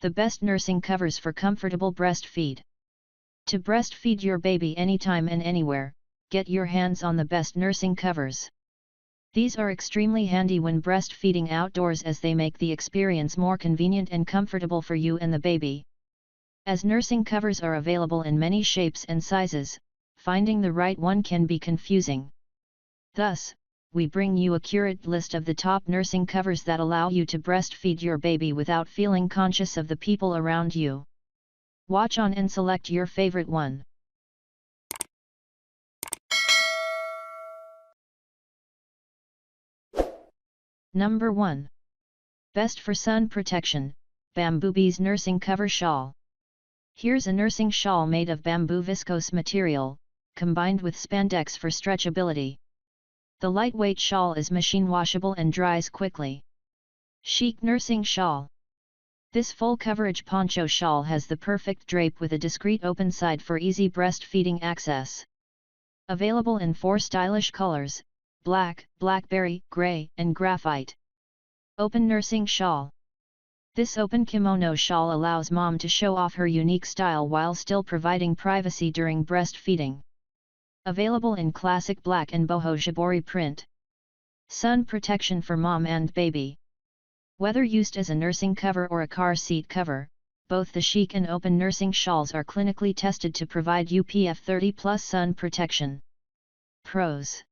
The best nursing covers for comfortable breastfeed. To breastfeed your baby anytime and anywhere, get your hands on the best nursing covers. These are extremely handy when breastfeeding outdoors as they make the experience more convenient and comfortable for you and the baby. As nursing covers are available in many shapes and sizes, finding the right one can be confusing. Thus, we bring you a curated list of the top nursing covers that allow you to breastfeed your baby without feeling conscious of the people around you. Watch on and select your favorite one. Number 1. Best for sun protection, Bamboobies Nursing Cover Shawl. Here's a nursing shawl made of bamboo viscose material, combined with spandex for stretchability. The lightweight shawl is machine washable and dries quickly. Chic Nursing Shawl. This full coverage poncho shawl has the perfect drape with a discreet open side for easy breastfeeding access. Available in 4 stylish colors: black, blackberry, gray, and graphite. Open Nursing Shawl. This open kimono shawl allows mom to show off her unique style while still providing privacy during breastfeeding. Available in classic black and boho shibori print. Sun protection for mom and baby. Whether used as a nursing cover or a car seat cover, both the chic and open nursing shawls are clinically tested to provide UPF 30+ sun protection. Pros: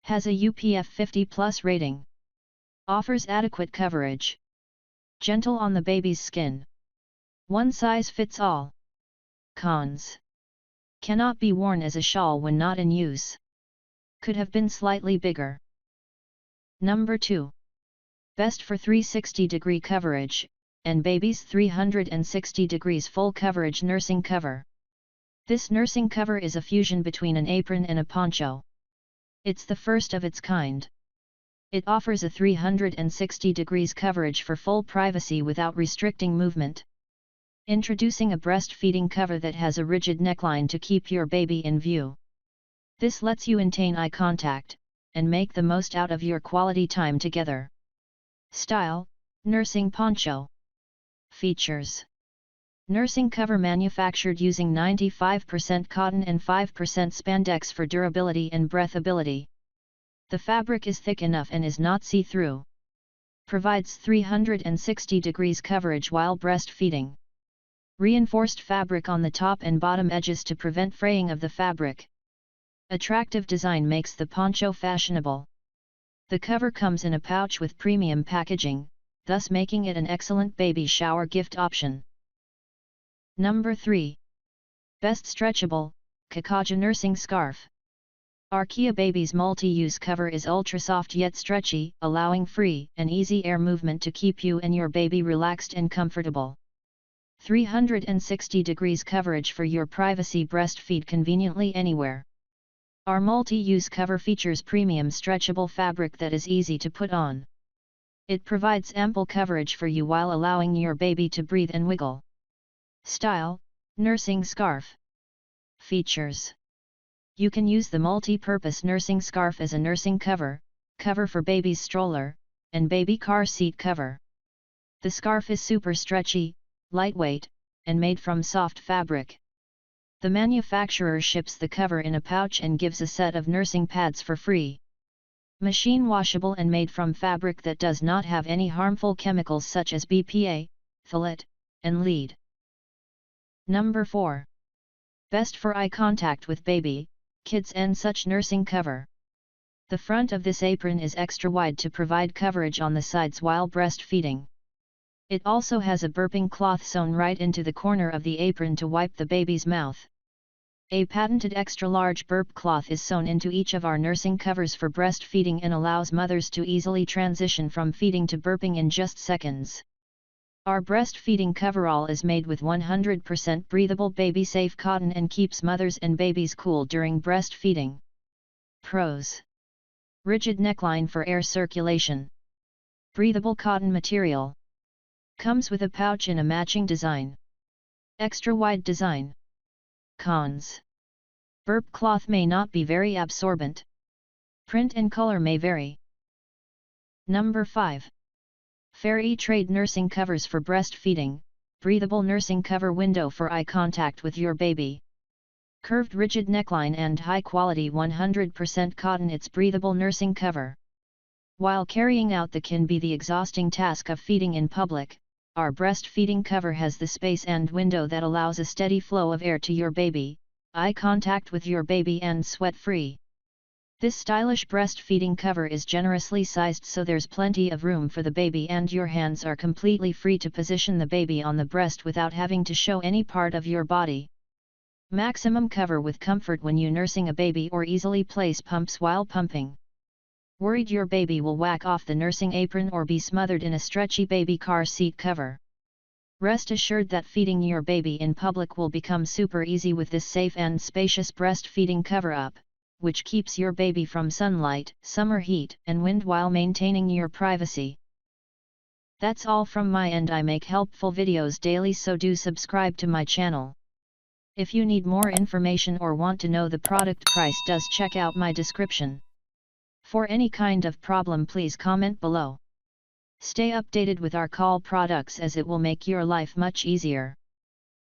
has a UPF 50+ rating. Offers adequate coverage. Gentle on the baby's skin. One size fits all. Cons: cannot be worn as a shawl when not in use. Could have been slightly bigger. Number 2. Best for 360-degree coverage, and baby's 360 degrees full coverage nursing cover. This nursing cover is a fusion between an apron and a poncho. It's the first of its kind. It offers a 360 degrees coverage for full privacy without restricting movement. Introducing a breastfeeding cover that has a rigid neckline to keep your baby in view. This lets you maintain eye contact, and make the most out of your quality time together. Style: nursing poncho. Features: nursing cover manufactured using 95% cotton and 5% spandex for durability and breathability. The fabric is thick enough and is not see-through. Provides 360 degrees coverage while breastfeeding. Reinforced fabric on the top and bottom edges to prevent fraying of the fabric. Attractive design makes the poncho fashionable. The cover comes in a pouch with premium packaging, thus making it an excellent baby shower gift option. Number 3. Best Stretchable, Qaqadu Nursing Scarf. Archaea Baby's multi-use cover is ultra-soft yet stretchy, allowing free and easy air movement to keep you and your baby relaxed and comfortable. 360 degrees coverage for your privacy breastfeed conveniently anywhere. Our multi-use cover features premium stretchable fabric that is easy to put on. It provides ample coverage for you while allowing your baby to breathe and wiggle. Style: nursing scarf. Features: you can use the multi-purpose nursing scarf as a nursing cover, cover for baby's stroller, and baby car seat cover. The scarf is super stretchy, lightweight, and made from soft fabric. The manufacturer ships the cover in a pouch and gives a set of nursing pads for free. Machine washable and made from fabric that does not have any harmful chemicals such as BPA, phthalate, and lead. Number 4. Best for eye contact with baby, kids and such nursing cover. The front of this apron is extra wide to provide coverage on the sides while breastfeeding. It also has a burping cloth sewn right into the corner of the apron to wipe the baby's mouth. A patented extra-large burp cloth is sewn into each of our nursing covers for breastfeeding and allows mothers to easily transition from feeding to burping in just seconds. Our breastfeeding coverall is made with 100% breathable baby-safe cotton and keeps mothers and babies cool during breastfeeding. Pros: rigid neckline for air circulation. Breathable cotton material. Comes with a pouch in a matching design. Extra wide design. Cons: burp cloth may not be very absorbent. Print and color may vary. Number 5. Fair E-Trade Nursing Covers for Breastfeeding, breathable nursing cover window for eye contact with your baby. Curved rigid neckline and high quality 100% cotton. It's breathable nursing cover. While carrying out the can be the exhausting task of feeding in public, our breastfeeding cover has the space and window that allows a steady flow of air to your baby, eye contact with your baby and sweat-free. This stylish breastfeeding cover is generously sized so there's plenty of room for the baby and your hands are completely free to position the baby on the breast without having to show any part of your body. Maximum cover with comfort when you nursing a baby or easily place pumps while pumping. Worried your baby will whack off the nursing apron or be smothered in a stretchy baby car seat cover? Rest assured that feeding your baby in public will become super easy with this safe and spacious breastfeeding cover-up, which keeps your baby from sunlight, summer heat, and wind while maintaining your privacy. That's all from my end. I make helpful videos daily, so do subscribe to my channel. If you need more information or want to know the product price, does check out my description. For any kind of problem, please comment below. Stay updated with our call products as it will make your life much easier.